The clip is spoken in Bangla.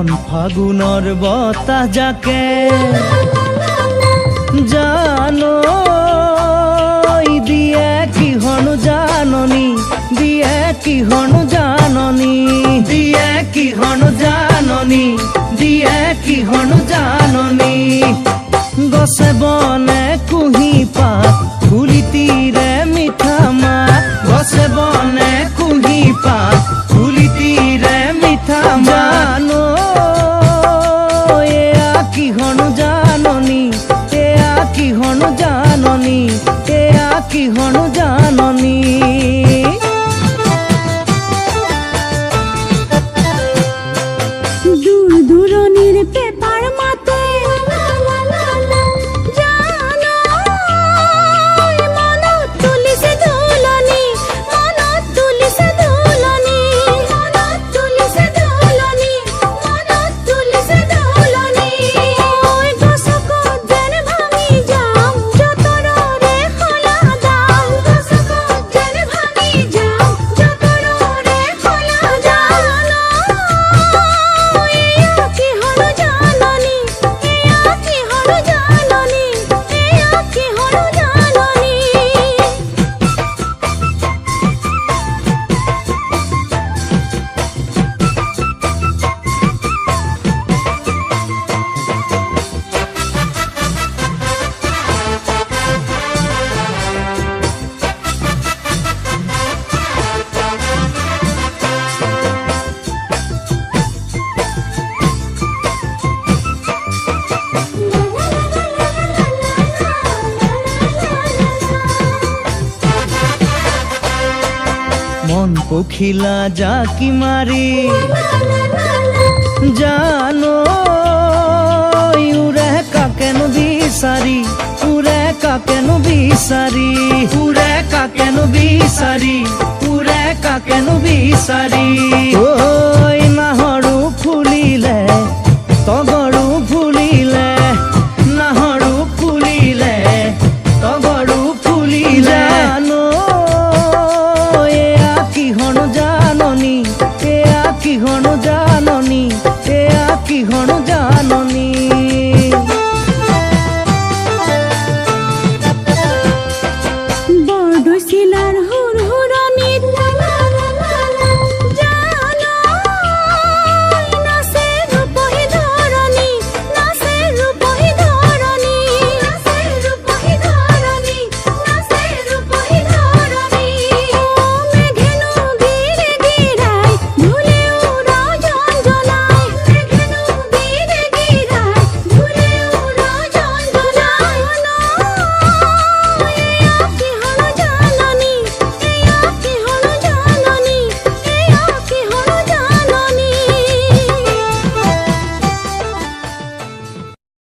মন ফাগুনৰ বতাহ যাকে জানো দিয়ে কিহনো জাননী দিয়ে কিহনো জাননী দিয়ে কিহনো জাননী দিয়ে কিহনো জাননী গছে বনে কুহি পাত কুলিতিৰে মিঠা মাত গছে বনে কুহি পাত কুলিতিৰে মিঠা জানো এয়া কিহনো জাননী এয়া কিহনো জাননী এয়া কিহনো জাননী দূর দূরনির পেপার মাতে জানো মনত তুলিছে দোলনি মনত তুলিছে দোলনি মনত তুলিছে দোলনি মনত তুলিছে দোলনি ওই গছক যেন ভাঙি যাম যতৰে খোলা দাম গছক যেন ভাঙি যাম যতৰে খোলা জানো এয়া কিহনো জাননী এয়া কিহনো জাননী এয়া কিহনো জাননী মন পখিলা জাকি মারি জানো উড়ে কাকেনো বিচারি উড়ে কাকেনো বিচারি উড়ে কাকেনো বিচারি উড়ে কাকেনো বিচারি ও